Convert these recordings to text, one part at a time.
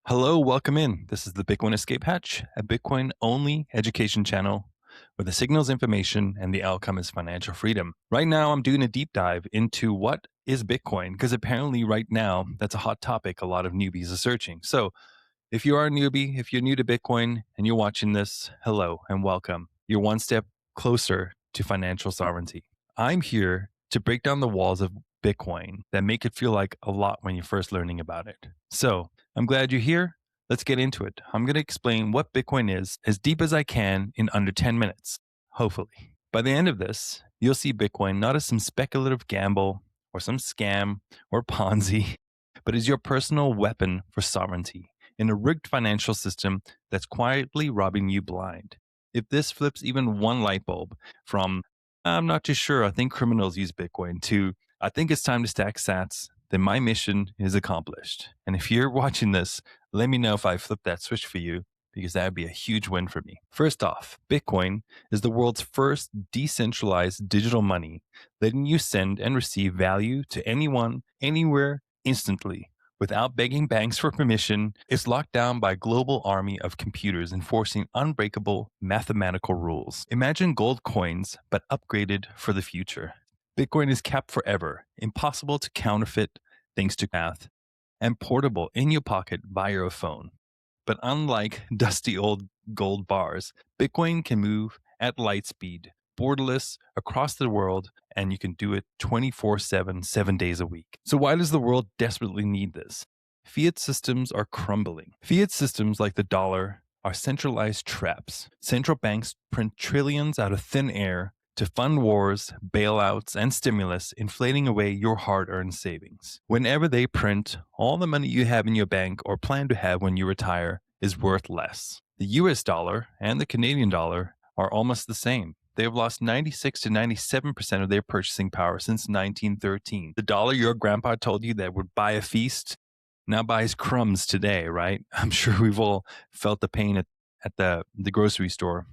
Hello, welcome in. This is the Bitcoin Escape Hatch, a Bitcoin-only education channel where the signal is information and the outcome is financial freedom. Right now, I'm doing a deep dive into what is Bitcoin, because apparently right now, that's a hot topic a lot of newbies are searching. So if you are a newbie, if you're new to Bitcoin and you're watching this, hello and welcome. You're one step closer to financial sovereignty. I'm here to break down the walls of Bitcoin that make it feel like a lot when you're first learning about it. So I'm glad you're here. Let's get into it. I'm going to explain what Bitcoin is as deep as I can in under 10 minutes, hopefully. By the end of this, you'll see Bitcoin not as some speculative gamble or some scam or Ponzi, but as your personal weapon for sovereignty in a rigged financial system that's quietly robbing you blind. If this flips even one light bulb from, I'm not too sure, I think criminals use Bitcoin, to, I think it's time to stack sats, then my mission is accomplished. And if you're watching this, let me know if I flip that switch for you, because that would be a huge win for me. First off, Bitcoin is the world's first decentralized digital money, letting you send and receive value to anyone, anywhere, instantly, without begging banks for permission. It's locked down by a global army of computers enforcing unbreakable mathematical rules. Imagine gold coins, but upgraded for the future. Bitcoin is capped forever, impossible to counterfeit thanks to math, and portable in your pocket via a phone. But unlike dusty old gold bars, Bitcoin can move at light speed, borderless across the world, and you can do it 24/7, 7 days a week. So why does the world desperately need this? Fiat systems are crumbling. Fiat systems like the dollar are centralized traps. Central banks print trillions out of thin air to fund wars, bailouts, and stimulus, inflating away your hard-earned savings. Whenever they print, all the money you have in your bank or plan to have when you retire is worth less. The US dollar and the Canadian dollar are almost the same. They have lost 96 to 97% of their purchasing power since 1913. The dollar your grandpa told you that would buy a feast now buys crumbs today, right? I'm sure we've all felt the pain at the grocery store.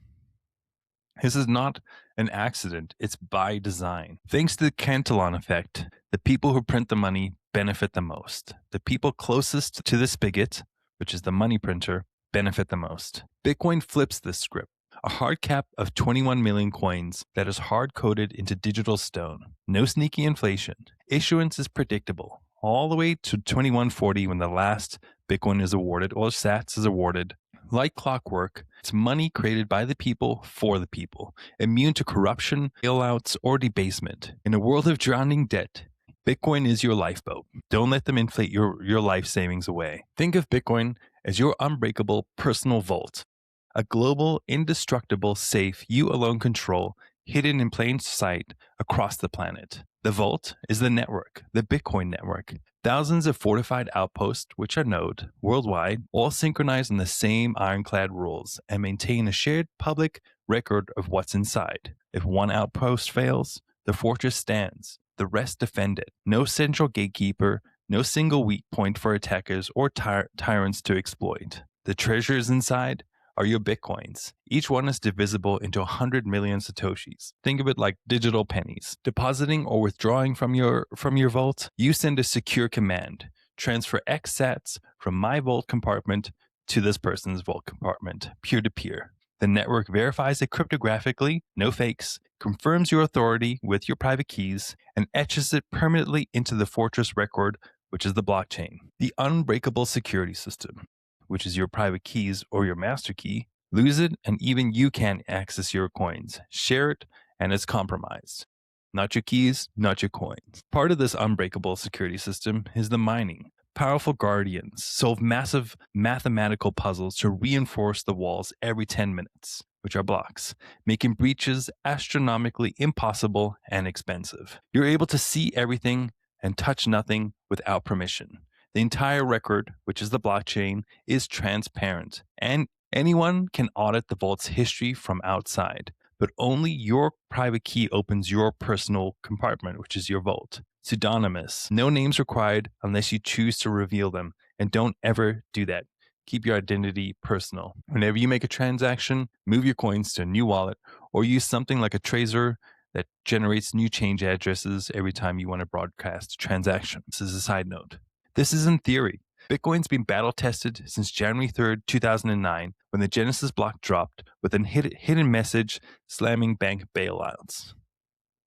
This is not an accident, it's by design. Thanks to the Cantillon effect, the people who print the money benefit the most. The people closest to the spigot, which is the money printer, benefit the most. Bitcoin flips this script. A hard cap of 21 million coins that is hard-coded into digital stone. No sneaky inflation. Issuance is predictable, all the way to 2140 when the last Bitcoin is awarded or sats is awarded. Like clockwork, it's money created by the people for the people, immune to corruption, bailouts, or debasement. In a world of drowning debt, Bitcoin is your lifeboat. Don't let them inflate your life savings away. Think of Bitcoin as your unbreakable personal vault, a global, indestructible safe you alone control, hidden in plain sight across the planet. The vault is the network, the Bitcoin network. Thousands of fortified outposts, which are node, worldwide, all synchronize on the same ironclad rules and maintain a shared public record of what's inside. If one outpost fails, the fortress stands. The rest defend it. No central gatekeeper, no single weak point for attackers or tyrants to exploit. The treasures inside are your Bitcoins. Each one is divisible into 100 million Satoshis. Think of it like digital pennies. Depositing or withdrawing from your vault, you send a secure command. Transfer X sats from my vault compartment to this person's vault compartment, peer-to-peer. The network verifies it cryptographically, no fakes, confirms your authority with your private keys, and etches it permanently into the fortress record, which is the blockchain. The unbreakable security system, which is your private keys or your master key. Lose it, and even you can't access your coins. Share it, and it's compromised. Not your keys, not your coins. Part of this unbreakable security system is the mining. Powerful guardians solve massive mathematical puzzles to reinforce the walls every 10 minutes, which are blocks, making breaches astronomically impossible and expensive. You're able to see everything and touch nothing without permission. The entire record, which is the blockchain, is transparent, and anyone can audit the vault's history from outside, but only your private key opens your personal compartment, which is your vault. Pseudonymous, no names required unless you choose to reveal them, and don't ever do that. Keep your identity personal. Whenever you make a transaction, move your coins to a new wallet, or use something like a Trezor that generates new change addresses every time you want to broadcast a transaction. This is a side note. This is in theory. Bitcoin's been battle tested since January 3rd, 2009, when the Genesis block dropped with a hidden message slamming bank bailouts.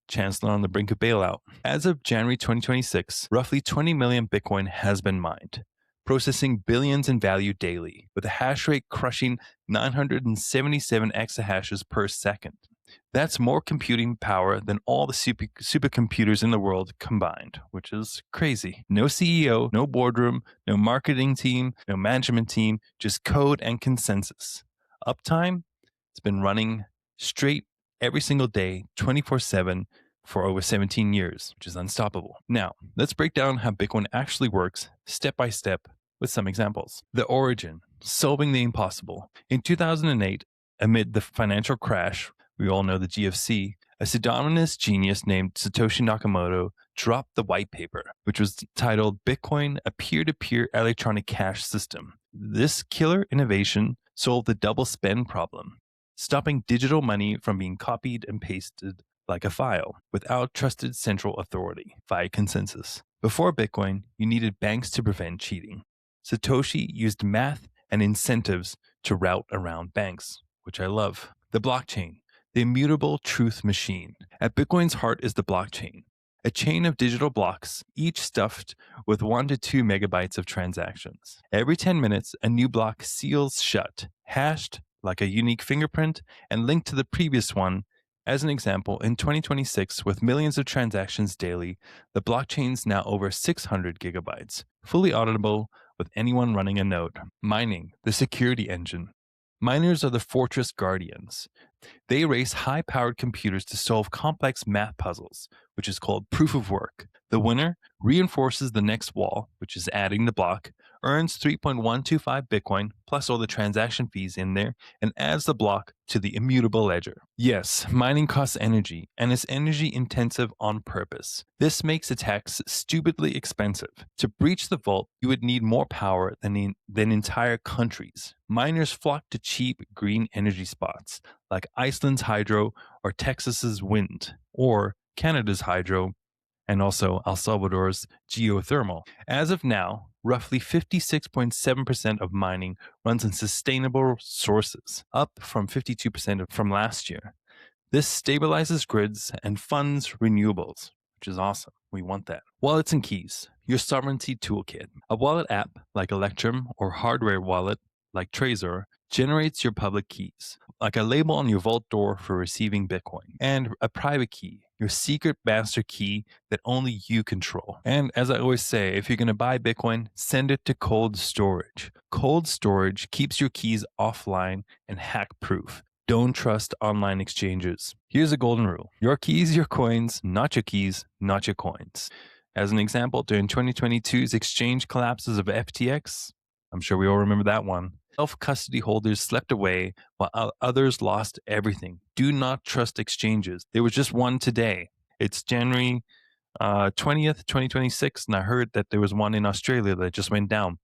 Chancellor on the brink of bailout. As of January 2026, roughly 20 million Bitcoin has been mined, processing billions in value daily, with a hash rate crushing 977 exahashes per second. That's more computing power than all the supercomputers in the world combined, which is crazy. No CEO, no boardroom, no marketing team, no management team, just code and consensus. Uptime, it's been running straight every single day, 24/7, for over 17 years, which is unstoppable. Now, let's break down how Bitcoin actually works step by step with some examples. The origin, solving the impossible. In 2008, amid the financial crash, we all know the GFC, a pseudonymous genius named Satoshi Nakamoto dropped the white paper, which was titled Bitcoin, a peer-to-peer electronic cash system. This killer innovation solved the double spend problem, stopping digital money from being copied and pasted like a file without trusted central authority via consensus. Before Bitcoin, you needed banks to prevent cheating. Satoshi used math and incentives to route around banks, which I love. The blockchain, the immutable truth machine. At Bitcoin's heart is the blockchain, a chain of digital blocks, each stuffed with 1 to 2 megabytes of transactions. Every 10 minutes, a new block seals shut, hashed like a unique fingerprint, and linked to the previous one. As an example, in 2026, with millions of transactions daily, the blockchain's now over 600 gigabytes, fully auditable with anyone running a node. Mining, the security engine. Miners are the fortress guardians. They race high-powered computers to solve complex math puzzles, which is called proof of work. The winner reinforces the next wall, which is adding the block, earns 3.125 Bitcoin plus all the transaction fees in there, and adds the block to the immutable ledger. Yes, mining costs energy, and is energy intensive on purpose. This makes attacks stupidly expensive. To breach the vault, you would need more power than entire countries. Miners flock to cheap green energy spots, like Iceland's hydro or Texas's wind, or Canada's hydro, and also El Salvador's geothermal. As of now, roughly 56.7% of mining runs on sustainable sources, up from 52% from last year. This stabilizes grids and funds renewables, which is awesome. We want that. Wallets and keys, your sovereignty toolkit. A wallet app like Electrum or hardware wallet like Trezor generates your public keys, like a label on your vault door for receiving Bitcoin, and a private key, your secret master key that only you control. And as I always say, if you're going to buy Bitcoin, send it to cold storage. Cold storage keeps your keys offline and hack-proof. Don't trust online exchanges. Here's a golden rule. Your keys, your coins, not your keys, not your coins. As an example, during 2022's exchange collapses of FTX, I'm sure we all remember that one. Self-custody holders slept away while others lost everything. Do not trust exchanges. There was just one today. It's January 20th, 2026, and I heard that there was one in Australia that just went down,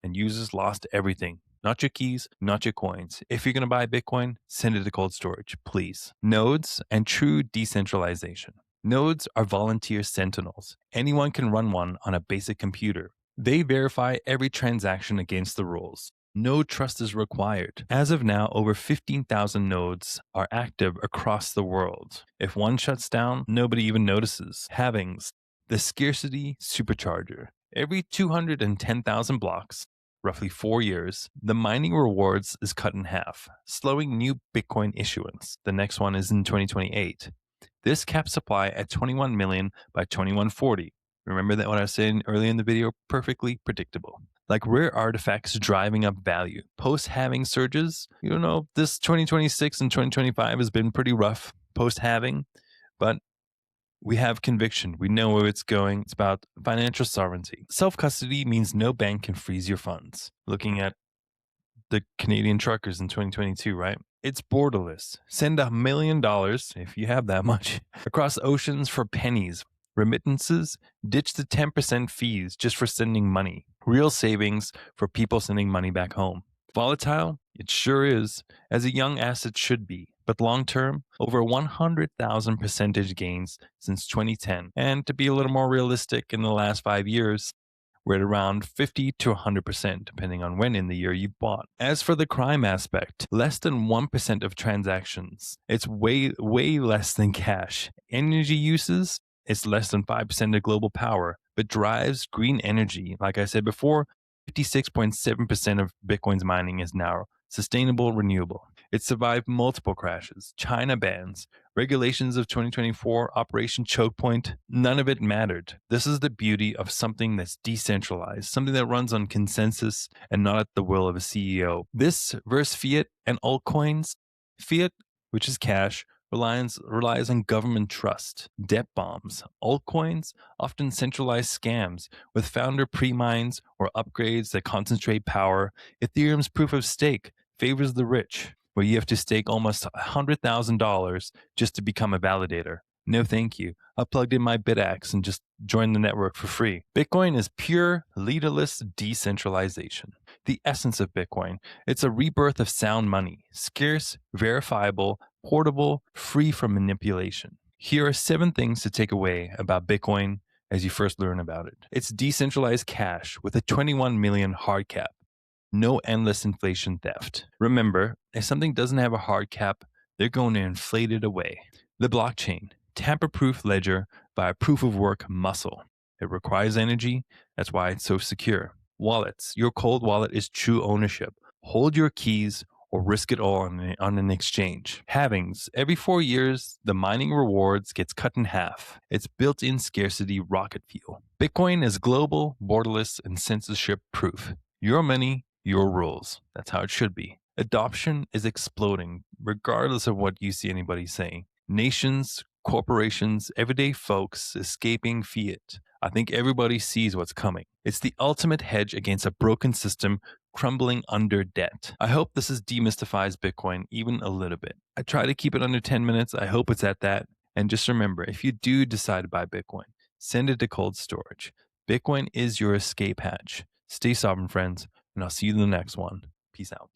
and users lost everything. Not your keys, not your coins. If you're going to buy Bitcoin, send it to cold storage, please. Nodes and true decentralization. Nodes are volunteer sentinels. Anyone can run one on a basic computer. They verify every transaction against the rules. No trust is required. As of now, over 15,000 nodes are active across the world. If one shuts down, nobody even notices. Halvings, the scarcity supercharger. Every 210,000 blocks, roughly 4 years, the mining rewards is cut in half, slowing new Bitcoin issuance. The next one is in 2028. This caps supply at 21 million by 2140. Remember that what I was saying earlier in the video? Perfectly predictable. Like rare artifacts driving up value. Post-halving surges, this 2026 and 2025 has been pretty rough post-halving, but we have conviction. We know where it's going. It's about financial sovereignty. Self-custody means no bank can freeze your funds. Looking at the Canadian truckers in 2022, right? It's borderless. Send $1 million, if you have that much, across oceans for pennies. Remittances, ditch the 10% fees just for sending money. Real savings for people sending money back home. Volatile? It sure is, as a young asset should be. But long term, over 100,000 percentage gains since 2010. And to be a little more realistic, in the last 5 years, we're at around 50 to 100%, depending on when in the year you bought. As for the crime aspect, less than 1% of transactions. It's way less than cash. Energy uses, it's less than 5% of global power, but drives green energy. Like I said before, 56.7% of Bitcoin's mining is now sustainable, renewable. It survived multiple crashes, China bans, regulations of 2024, Operation Choke Point. None of it mattered. This is the beauty of something that's decentralized, something that runs on consensus and not at the will of a CEO. This versus fiat and altcoins. Fiat, which is cash, relies on government trust, debt bombs. Altcoins, often centralized scams with founder pre-mines or upgrades that concentrate power. Ethereum's proof of stake favors the rich, where you have to stake almost $100,000 just to become a validator. No thank you. I plugged in my BitAxe and just joined the network for free. Bitcoin is pure, leaderless decentralization. The essence of Bitcoin, it's a rebirth of sound money, scarce, verifiable, portable, free from manipulation. Here are 7 things to take away about Bitcoin as you first learn about it. It's decentralized cash with a 21 million hard cap. No endless inflation theft. Remember, if something doesn't have a hard cap, they're going to inflate it away. The blockchain, tamper-proof ledger by a proof-of-work muscle. It requires energy, that's why it's so secure. Wallets, your cold wallet is true ownership. Hold your keys or risk it all on an exchange. Halvings, every 4 years, the mining rewards gets cut in half. It's built-in scarcity rocket fuel. Bitcoin is global, borderless, and censorship-proof. Your money, your rules. That's how it should be. Adoption is exploding, regardless of what you see anybody saying. Nations, corporations, everyday folks escaping fiat. I think everybody sees what's coming. It's the ultimate hedge against a broken system crumbling under debt. I hope this demystifies Bitcoin even a little bit. I try to keep it under 10 minutes. I hope it's at that. And just remember, if you do decide to buy Bitcoin, send it to cold storage. Bitcoin is your escape hatch. Stay sovereign, friends, and I'll see you in the next one. Peace out.